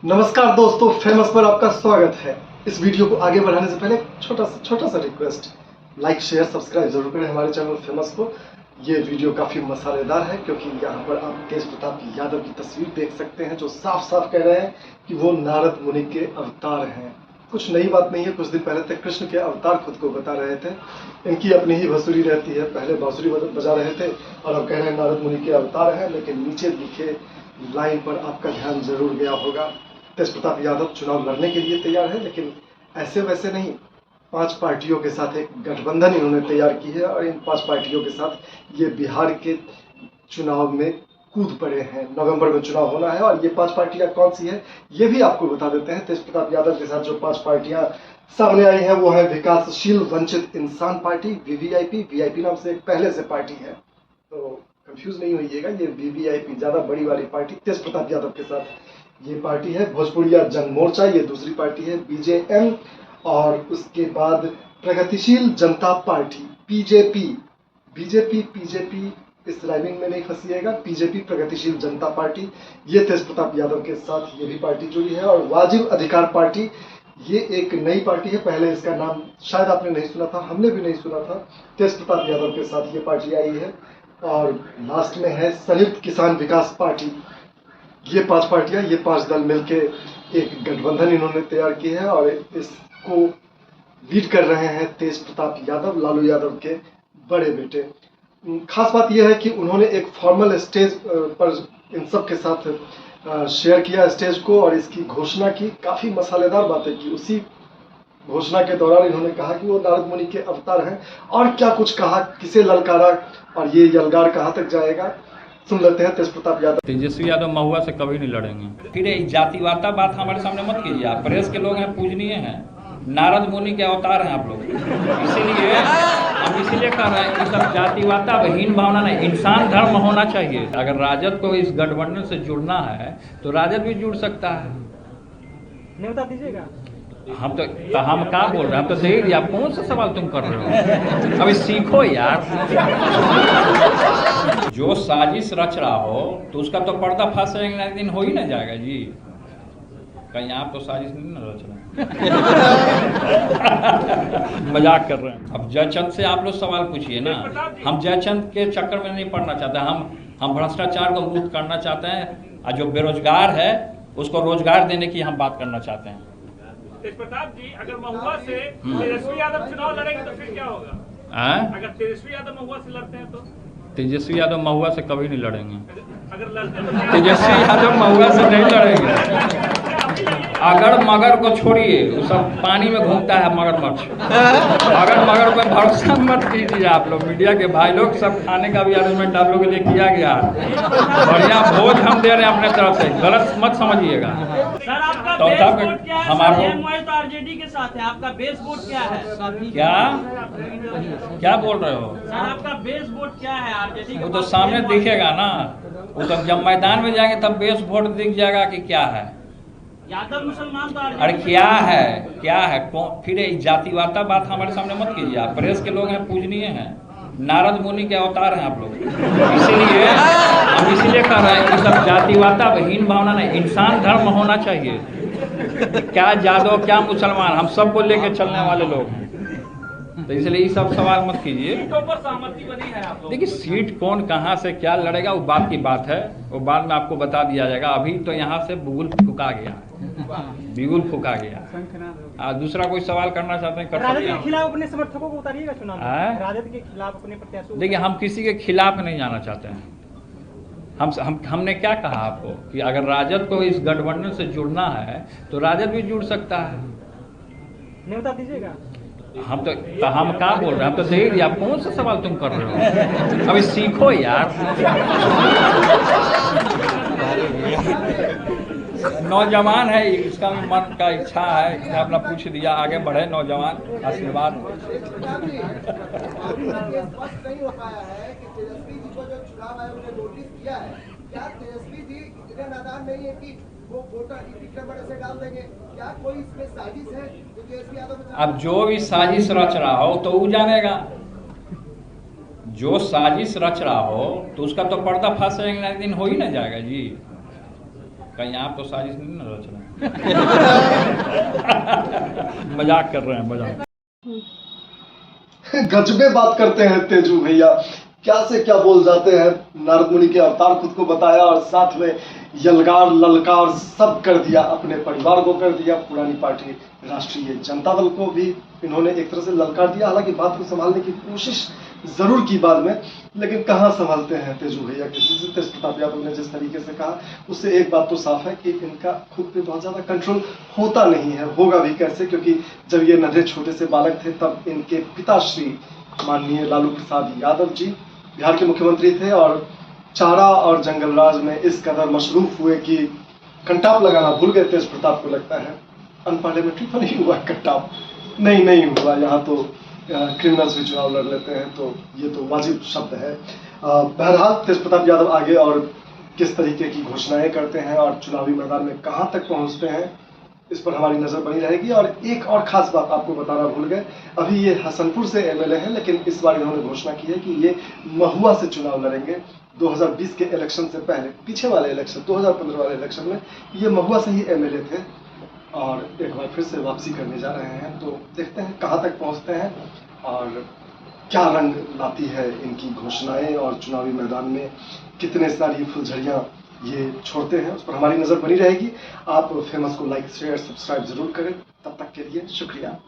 नमस्कार दोस्तों, फेमस पर आपका स्वागत है। इस वीडियो को आगे बढ़ाने से पहले छोटा सा रिक्वेस्ट, लाइक शेयर सब्सक्राइब जरूर करें हमारे चैनल फेमस को। ये वीडियो काफ़ी मसालेदार है क्योंकि यहाँ पर आप तेज प्रताप यादव की तस्वीर देख सकते हैं जो साफ साफ कह रहे हैं कि वो नारद मुनि के अवतार हैं। कुछ नई बात नहीं है, कुछ दिन पहले तक कृष्ण के अवतार खुद को बता रहे थे। इनकी अपनी ही भसुरी रहती है, पहले बांसुरी बजा रहे थे और अब कह रहे हैं नारद मुनि के अवतार हैं। लेकिन नीचे लिखे लाइन पर आपका ध्यान जरूर गया होगा। तेज प्रताप यादव चुनाव लड़ने के लिए तैयार है, लेकिन ऐसे वैसे नहीं। 5 पार्टियों के साथ एक गठबंधन इन्होंने तैयार की है और इन 5 पार्टियों के साथ ये बिहार के चुनाव में कूद पड़े हैं। नवंबर में चुनाव होना है और ये 5 पार्टियां कौन सी है ये भी आपको बता देते हैं। तेज प्रताप यादव के साथ जो 5 पार्टियां सामने आई हैं वो है विकासशील वंचित इंसान पार्टी, वीवीआईपी नाम से एक पहले से पार्टी है, तो कंफ्यूज नहीं होइएगा। ये वीवीआईपी ज्यादा बड़ी वाली पार्टी तेज प्रताप यादव के साथ ये पार्टी है। भोजपुरिया जन मोर्चा ये दूसरी पार्टी है, बीजेएम। और उसके बाद प्रगतिशील जनता पार्टी, पीजेपी इस राइमिंग में नहीं फंसिएगा, बीजेपी प्रगतिशील जनता पार्टी, ये तेज प्रताप यादव के साथ ये भी पार्टी जुड़ी है। और वाजिब अधिकार पार्टी ये एक नई पार्टी है, पहले इसका नाम शायद आपने नहीं सुना था, हमने भी नहीं सुना था। तेज प्रताप यादव के साथ ये पार्टी आई है। और लास्ट में है संयुक्त किसान विकास पार्टी। ये 5 पार्टियां, ये 5 दल मिलके एक गठबंधन इन्होंने तैयार की है और इसको लीड कर रहे हैं तेज प्रताप यादव, लालू यादव के बड़े बेटे। खास बात यह है कि उन्होंने एक फॉर्मल स्टेज पर इन सब के साथ शेयर किया स्टेज को और इसकी घोषणा की, काफी मसालेदार बातें की। उसी घोषणा के दौरान इन्होंने कहा कि वो नारद मुनि के अवतार हैं और क्या कुछ कहा, किसे ललकारा और ये यलगार कहाँ तक जाएगा, सुन लेते हैं तेज प्रताप यादव। तेजस्वी यादव महुआ से कभी नहीं लड़ेंगे। फिर ये जातिवादा बात हमारे सामने मत कीजिए। आप प्रेस के लोग हैं, पूजनीय हैं, नारद मुनि के अवतार हैं आप लोग। इसीलिए हम इसीलिए कह रहे हैं कि सब जातिवादा हीन भावना नहीं, इंसान धर्म होना चाहिए। अगर राजद को इस गठबंधन से जुड़ना है तो राजद भी जुड़ सकता है। न्योता दीजिएगा। हम क्या बोल रहे हैं, हम तो दे दिया। कौन सा सवाल तुम कर रहे हो? अभी सीखो यार। जो साजिश रच रहा हो तो उसका तो पर्दाफाश एक दिन हो ही ना जाएगा जी। कहीं आप तो साजिश नहीं ना रच रहे हैं। मजाक कर रहे हैं। अब जयचंद से आप लोग सवाल पूछिए ना। हम जयचंद के चक्कर में नहीं पड़ना चाहते। हम भ्रष्टाचार को मुक्त करना चाहते हैं और जो बेरोजगार है उसको रोजगार देने की हम बात करना चाहते हैं। तेज प्रताप जी, अगर महुआ से तेजस्वी यादव चुनाव लड़ेंगे तो फिर क्या होगा? अगर तेजस्वी यादव महुआ से लड़ते हैं तो? तेजस्वी यादव महुआ से कभी नहीं लड़ेंगे। अगर लड़ते हैं तो तेजस्वी यादव महुआ से नहीं लड़ेंगे। अगर मगर को छोड़िए, वो सब पानी में घूमता है मगरमच्छ। अगर मगर पर भरोसा मत कीजिए। आप लोग मीडिया के भाई लोग, सब खाने का भी अरेंजमेंट आप लोगों के लिए किया गया है। बढ़िया भोज हम दे रहे हैं अपने तरफ से, गलत मत समझिएगा। सर, आपका तो बेस तब वोट क्या है? हमारे तो आरजेडी के साथ है, आपका बेस वोट क्या है? क्या बोल रहे हो? सर, आपका बेस वोट क्या है आरजेडी के? वो तो सामने दिखेगा ना। वो तो जब मैदान में जाएंगे तब बेस वोट दिख जाएगा कि क्या है। यादव मुसलमान तो अरे क्या है कौन? फिर जातिवादा बात हमारे सामने मत कीजिए। आप प्रेस के लोग हैं, पूजनीय हैं, नारद मुनि के अवतार हैं आप लोग। इसीलिए हम इसीलिए कह रहे हैं कि सब जातिवादा हीन भावना नहीं, इंसान धर्म होना चाहिए। क्या यादव क्या मुसलमान, हम सबको लेके चलने वाले लोग हैं। तो इसलिए ये सब सवाल मत कीजिए। सीटों पर सहमति बनी है आप लोग? देखिए, सीट कौन कहाँ से क्या लड़ेगा वो बात की बात है, वो बाद में आपको बता दिया जाएगा। अभी तो यहाँ से बिगुल फूका गया। दूसरा कोई सवाल करना चाहते हैं? राजद के खिलाफ अपने समर्थकों को उतारिएगा चुनाव में। राजद के खिलाफ अपने प्रत्याशियों। देखिए, हम किसी के खिलाफ नहीं जाना चाहते हैं। हमने क्या कहा आपको कि अगर राजद को इस गठबंधन से जुड़ना है तो राजद भी जुड़ सकता है। न्योता दीजिएगा। हम क्या बोल रहे हैं, हम तो दे दिया। कौन सा सवाल तुम कर रहे हो? अभी सीखो यार। नौजवान है, इसका भी मन का इच्छा है, इसने अपना पूछ दिया। आगे बढ़े नौजवान, आशीर्वाद। स्पष्ट नहीं हो पाया है कि तेजस्वी जी को जो चुनाव आयोग ने नोटिस किया है, क्या तेजस्वी जी इतने नादान नहीं है कि वो वोटर टिकट से डाल देंगे? क्या कोई इसमें साजिश है जो तेजस्वी यादव? अब जो भी साजिश रच रहा हो तो वो जानेगा। जो साजिश रच रहा हो तो उसका तो पर्दाफाश एक दिन हो ही ना जाएगा जी। कहीं आप तो साजिश नहीं ना रच रहे हैं? मजाक कर रहे हैं, मजाक। गजबे बात करते हैं तेजू भैया, क्या से क्या बोल जाते हैं। नारद मुनि के अवतार खुद को बताया और साथ में यलगार ललकार सब कर दिया, अपने परिवार को कर दिया, पुरानी पार्टी राष्ट्रीय जनता दल को भी इन्होंने एक तरह से ललकार दिया। हालांकि बात को संभालने की कोशिश जरूर की बाद में, लेकिन कहाँ संभालते हैं तेजू भैया किसी से। तेज प्रताप यादव ने जिस तरीके से कहा उससे एक बात तो साफ है कि इनका खुद पे बहुत ज्यादा कंट्रोल होता नहीं है, होगा भी कैसे, क्योंकि जब ये नन्हे छोटे से बालक थे तब इनके पिताश्री माननीय लालू प्रसाद यादव जी बिहार के मुख्यमंत्री थे और चारा और जंगल राज में इस कदर मशरूफ हुए कि कंटाप लगाना भूल गए। तेज प्रताप को लगता है अनपार्लियामेंट्री तो नहीं हुआ कंटाप, नहीं हुआ, यहाँ तो क्रिमिनल्स भी चुनाव लड़ लेते हैं, तो ये तो वाजिब शब्द है। बहरहाल तेज प्रताप यादव आगे और किस तरीके की घोषणाएं करते हैं और चुनावी मैदान में कहाँ तक पहुँचते हैं, इस पर हमारी नजर बनी रहेगी। और एक और खास बात आपको बताना भूल गए, अभी ये हसनपुर से एमएलए हैं, लेकिन इस बार इन्होंने घोषणा की है कि ये महुआ से चुनाव लड़ेंगे। 2020 के इलेक्शन से पहले, पीछे वाले इलेक्शन 2015 वाले इलेक्शन में ये महुआ से ही एमएलए थे और एक बार फिर से वापसी करने जा रहे हैं। तो देखते हैं कहाँ तक पहुँचते हैं और क्या रंग लाती है इनकी घोषणाएं और चुनावी मैदान में कितने सारी फुलझड़ियाँ ये छोड़ते हैं, उस पर हमारी नजर बनी रहेगी। आप फेमस को लाइक शेयर सब्सक्राइब जरूर करें। तब तक के लिए शुक्रिया।